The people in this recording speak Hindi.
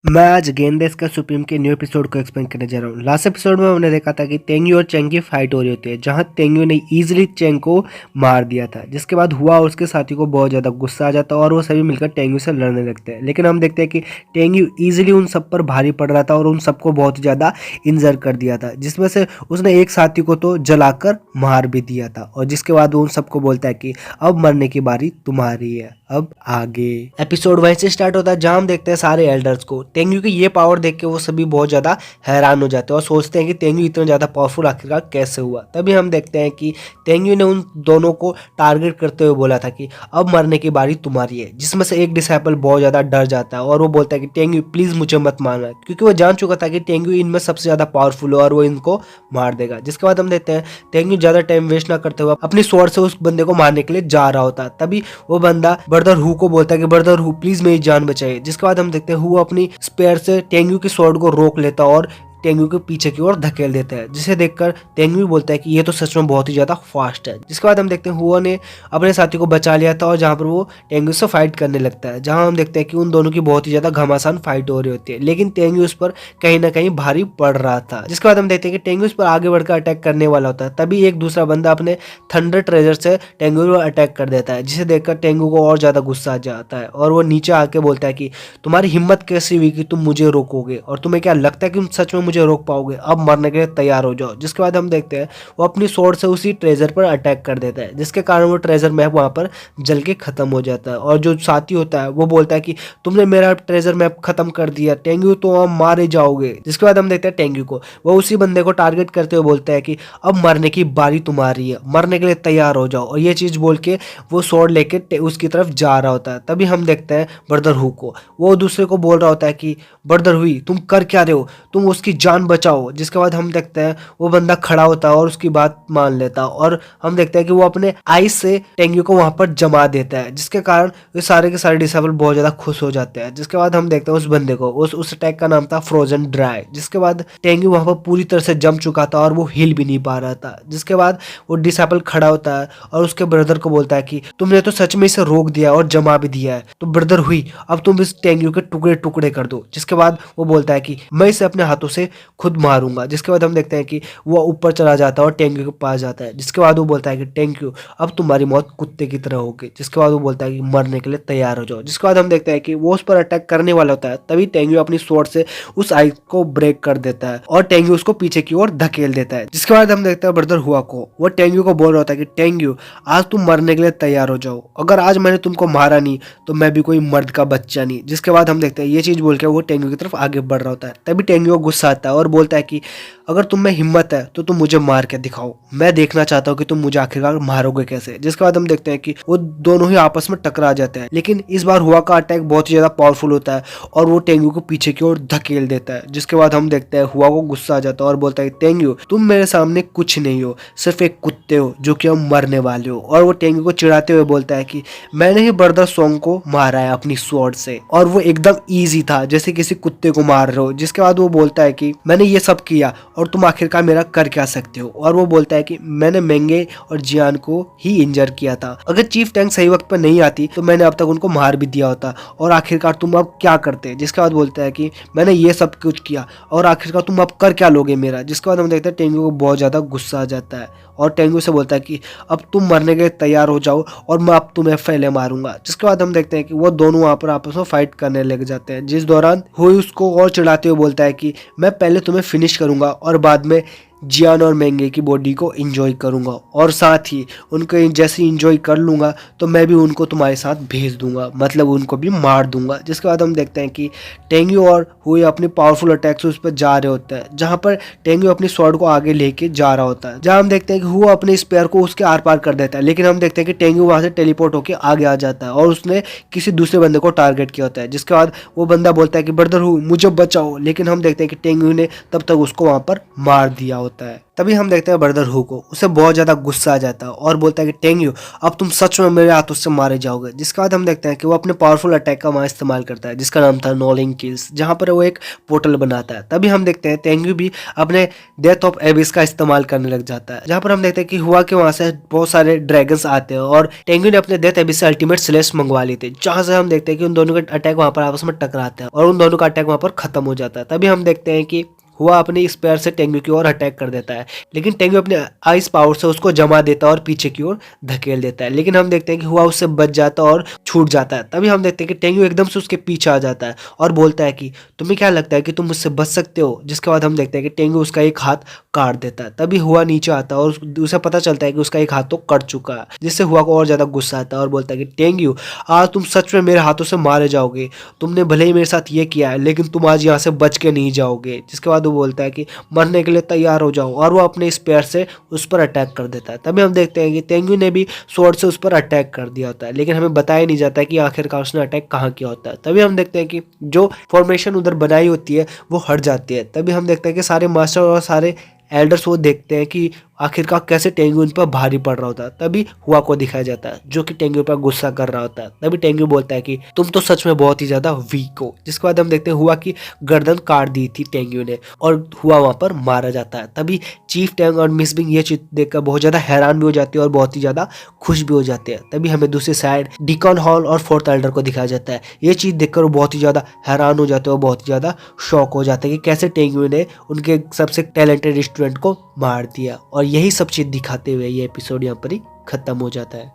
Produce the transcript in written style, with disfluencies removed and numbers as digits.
मैं आज गेंदेस का सुप्रीम के न्यू एपिसोड को एक्सप्लेन करने जा रहा हूँ। लास्ट एपिसोड में हमने देखा था कि तेंगयू और चेंग की फाइट हो रही होती है, जहाँ तेंगयू ने इजीली चेंग को मार दिया था, जिसके बाद हुआ और उसके साथी को बहुत ज़्यादा गुस्सा आ जाता है और वो सभी मिलकर तेंगयू से लड़ने लगते हैं। लेकिन हम देखते हैं कि तेंगयू ईजिली उन सब पर भारी पड़ रहा था और उन सबको बहुत ज़्यादा इंजर कर दिया था, जिसमें से उसने एक साथी को तो जलाकर मार भी दिया था। और जिसके बाद वो उन सबको बोलता है कि अब मरने की बारी तुम्हारी है, अब आगे। एपिसोड वहीं से स्टार्ट होता है जहां हम देखते हैं सारे एल्डर्स को। तेंगयू की ये पावर देख के वो सभी बहुत ज्यादा हैरान हो जाते हैं और सोचते हैं कि तेंगयू इतना ज्यादा पावरफुल आखिरकार कैसे हुआ। तभी हम देखते हैं कि तेंगयू ने उन दोनों को टारगेट करते हुए बोला था कि अब मरने की बारी तुम्हारी है, जिसमें से एक डिसाइपल बहुत ज्यादा डर जाता है और वो बोलता है कि तेंगयू प्लीज मुझे मत मारना, क्योंकि वो जान चुका था कि तेंगयू इनमें सबसे ज्यादा पावरफुल है और वो इनको मार देगा। जिसके बाद हम देखते हैं तेंगयू ज्यादा टाइम वेस्ट ना करते हुए अपनी स्वॉर्ड से उस बंदे को मारने के लिए जा रहा होता है। तभी वो बंदा ब्रदर हु को बोलता है कि ब्रदर हु प्लीज मेरी जान बचाइए। जिसके बाद हम देखते हैं हु अपनी स्पेयर से तेंगयू की स्वॉर्ड को रोक लेता और तेंगयू के पीछे की ओर धकेल देता है, जिसे देखकर तेंगयू बोलता है कि ये तो सच में बहुत ही ज्यादा फास्ट है। जिसके बाद हम देखते हैं हुआ ने अपने साथी को बचा लिया था और जहाँ पर वो तेंगयू से फाइट करने लगता है, जहाँ हम देखते हैं कि उन दोनों की बहुत ही ज्यादा घमासान फाइट हो रही होती है, लेकिन तेंगयू उस पर कहीं ना कहीं भारी पड़ रहा था। जिसके बाद हम देखते हैं कि तेंगयू उस पर आगे बढ़कर अटैक करने वाला होता है। तभी एक दूसरा बंदा अपने थंडर ट्रेजर से तेंगयू को अटैक कर देता है, जिसे देखकर तेंगयू को और ज्यादा गुस्सा आ जाता है और वो नीचे आके बोलता है कि तुम्हारी हिम्मत कैसी हुई कि तुम मुझे रोकोगे, और तुम्हें क्या लगता है कि तुम सच में मुझे रोक पाओगे, अब मरने के लिए तैयार हो जाओ। जिसके बाद हम देखते हैं वो अपनी स्वॉर्ड से उसी ट्रेजर पर अटैक कर देता है, जिसके कारण वो ट्रेजर मैप वहां पर जल के खत्म हो जाता है। और जो साथी होता है वो बोलता है कि तुमने मेरा ट्रेजर मैप खत्म कर दिया तेंगयू, तो अब मारे जाओगे। जिसके बाद हम देखते हैं तेंगयू को वो उसी बंदे को टारगेट करते हुए बोलता है कि अब मरने की बारी तुम्हारी है, मरने के लिए तैयार हो जाओ। और ये चीज बोल के वो स्वॉर्ड लेके उसकी तरफ जा रहा होता है। तभी हम देखते हैं ब्रदर हु को, वो दूसरे को बोल रहा होता है कि ब्रदर हुई तुम कर क्या रहे हो, तुम उसकी जान बचाओ। जिसके बाद हम देखते हैं वो बंदा खड़ा होता है और उसकी बात मान लेता है और हम देखते हैं कि वो अपने आइस से तेंगयू को वहां पर जमा देता है, जिसके कारण ये सारे के सारे डिसेबल बहुत ज्यादा खुश हो जाते हैं। जिसके बाद हम देखते हैं उस बंदे को, उस अटैक का नाम था फ्रोजन ड्राई। जिसके बाद तेंगयू वहां पर पूरी तरह से जम चुका था और वो हिल भी नहीं पा रहा था। जिसके बाद वो डिसेबल खड़ा होता है और उसके ब्रदर को बोलता है कि तुमने तो सच में इसे रोक दिया और जमा भी दिया है, तो ब्रदर हुई अब तुम इस तेंगयू के टुकड़े टुकड़े कर दो। जिसके बाद वो बोलता है कि मैं इसे अपने हाथों से खुद मारूंगा। जिसके बाद हम देखते हैं कि वो ऊपर चला जाता है और तेंगयू के पास जाता है। जिसके बाद वो बोलता है कि तेंगयू अब तुम्हारी मौत कुत्ते की तरह होगी। जिसके बाद वो बोलता है कि मरने के लिए तैयार हो जाओ। जिसके बाद हम देखते हैं कि वो उस पर अटैक करने वाला होता है। तभी तेंगयू अपनी स्वॉर्ड से उस आइस को ब्रेक कर देता है और तेंगयू उसको पीछे की ओर धकेल देता है। जिसके बाद हम देखते हैं ब्रदर हुआ को, वो तेंगयू को बोल रहा होता है कि तेंगयू आज तुम मरने के लिए तैयार हो जाओ, अगर आज मैंने तुमको मारा नहीं तो मैं भी कोई मर्द का बच्चा नहीं। जिसके बाद हम देखते हैं ये चीज बोल के वो तेंगयू की तरफ आगे बढ़ रहा होता है। तभी तेंगयू को गुस्सा आता है और बोलता है कि अगर तुम में हिम्मत है तो तुम मुझे मार के दिखाओ, मैं देखना चाहता हूँ कि तुम मुझे आखिरकार मारोगे कैसे। जिसके बाद हम देखते हैं कि वो दोनों ही आपस में टकरा जाते हैं, लेकिन इस बार हुआ का अटैक बहुत ही ज्यादा पावरफुल होता है और वो तेंगयू को पीछे की ओर धकेल देता है। जिसके बाद हम देखते हैं हुआ को गुस्सा आ जाता है और बोलता है तेंगयू तुम मेरे सामने कुछ नहीं हो, सिर्फ एक कुत्ते हो जो कि हम मरने वाले हो। और वो तेंगयू को चिढ़ाते हुए बोलता है कि मैंने ही ब्रदर सोंग को मारा है अपनी स्वॉर्ड से और वो एकदम ईजी था, जैसे किसी कुत्ते को मार रहे हो। जिसके बाद वो बोलता है कि मैंने ये सब किया और तुम आखिरकार मेरा कर क्या सकते हो। और वो बोलता है कि मैंने मेंगे और जियान को ही इंजर किया था, अगर चीफ टैंक सही वक्त पर नहीं आती तो मैंने अब तक उनको मार भी दिया होता, और आखिरकार तुम अब क्या करते। जिसके बाद बोलता है कि मैंने ये सब कुछ किया और आखिरकार तुम अब कर क्या लोगे मेरा। जिसके बाद हम देखते हैं तेंगयू को बहुत ज्यादा गुस्सा आ जाता है और तेंगयू से बोलता है कि अब तुम मरने के लिए तैयार हो जाओ और मैं अब तुम्हें पहले मारूंगा। जिसके बाद हम देखते हैं कि वो दोनों वहां पर आपस में फाइट करने लग जाते हैं, जिस दौरान हुई उसको और चिढ़ाते हुए बोलता है कि मैं पहले तुम्हें फिनिश करूंगा और बाद में जियान और मेंगे की बॉडी को एंजॉय करूंगा, और साथ ही उनको जैसे एंजॉय कर लूंगा तो मैं भी उनको तुम्हारे साथ भेज दूंगा, मतलब उनको भी मार दूंगा। जिसके बाद हम देखते हैं कि तेंगयू और हुई अपने पावरफुल अटैक से उस पर जा रहे होते हैं, जहां पर तेंगयू अपनी स्वॉर्ड को आगे लेके जा रहा होता है, जहां हम देखते हैं कि हुआ अपने स्पेयर को उसके आर पार कर देता है। लेकिन हम देखते हैं कि तेंगयू वहां से टेलीपोर्ट होकर आगे आ जाता है और उसने किसी दूसरे बंदे को टारगेट किया होता है। जिसके बाद वो बंदा बोलता है कि ब्रदर हु मुझे बचाओ, लेकिन हम देखते हैं कि तेंगयू ने तब तक उसको वहां पर मार दिया होता है। तभी हम देखते हैं ब्रदर हु को, उसे बहुत ज्यादा गुस्सा आ जाता है और बोलता है कि टेंग्यू अब तुम सच में मेरे हाथों से मारे जाओगे। जिसके बाद हम देखते हैं कि वो अपने पावरफुल अटैक का वहाँ इस्तेमाल करता है जिसका नाम था नॉलिंग किल्स, जहाँ पर वो एक पोर्टल बनाता है। तभी हम देखते हैं टेंग्यू भी अपने डेथ ऑफ एबिस का इस्तेमाल करने लग जाता है, जहाँ पर हम देखते हैं कि हुआ के वहाँ से बहुत सारे ड्रैगन्स आते हैं और टेंग्यू ने अपने डेथ एबिस से अल्टीमेट स्लेश मंगवा ली थी, जहाँ से हम देखते हैं कि उन दोनों का अटैक वहाँ पर आपस में टकराते हैं और उन दोनों का अटैक वहाँ पर खत्म हो जाता है। तभी हम देखते हैं कि हुआ अपनी स्पेयर से टेंग्यू की ओर अटैक कर देता है, लेकिन टेंग्यू अपने आइस पावर से उसको जमा देता है और पीछे की ओर धकेल देता है। लेकिन हम देखते हैं कि हुआ उससे बच जाता है और छूट जाता है। तभी हम देखते हैं कि टेंग्यू एकदम से उसके पीछे आ जाता है और बोलता है कि तुम्हें क्या लगता है कि तुम मुझसे बच सकते हो। जिसके बाद हम देखते हैं कि टेंग्यू उसका एक हाथ काट देता है। तभी हुआ नीचे आता है और उसे पता चलता है कि उसका एक हाथ तो कट चुका है, जिससे हुआ को और ज्यादा गुस्सा आता है और बोलता है कि टेंग्यू आज तुम सच में मेरे हाथों से मारे जाओगे। तुमने भले ही मेरे साथ ये किया है लेकिन तुम आज यहाँ से बच के नहीं जाओगे। जिसके बाद वो बोलता है कि मरने के लिए तैयार हो जाओ और वो अपने स्पेयर से उस पर अटैक कर देता है। तभी हम देखते हैं कि टेंग्यू ने भी स्वॉर्ड से उस पर अटैक कर दिया होता है, लेकिन हमें बताया नहीं जाता है कि आखिरकार उसने अटैक कहाँ किया होता है। तभी हम देखते हैं कि जो फॉर्मेशन उधर बनाई होती है वो हट जाती है। तभी हम देखते हैं कि सारे मास्टर और सारे एल्डर्स वो देखते हैं कि आखिरकार कैसे टेंग्यू उन पर भारी पड़ रहा होता है। तभी हुआ को दिखाया जाता है जो कि टेंग्यू पर गुस्सा कर रहा होता है। तभी टेंग्यू बोलता है कि तुम तो सच में बहुत ही ज्यादा वीक हो। जिसके बाद हम देखते हैं हुआ की गर्दन काट दी थी टेंग्यू ने और हुआ वहां पर मारा जाता है। तभी चीफ टैंग और मिस बिंग ये चीज देखकर बहुत ज्यादा हैरान भी हो जाती है और बहुत ही ज्यादा खुश भी हो जाते हैं। तभी हमें दूसरी साइड डिकॉन हॉल और फोर्थ एल्डर को दिखाया जाता है। ये चीज देखकर वो बहुत ही ज्यादा हैरान हो जाते हैं और बहुत ही ज्यादा शॉक हो जाते हैं कि कैसे टेंग्यू ने उनके सबसे टैलेंटेड स्टूडेंट को मार दिया। और यही सब चीज दिखाते हुए ये एपिसोड यहाँ पर ही खत्म हो जाता है।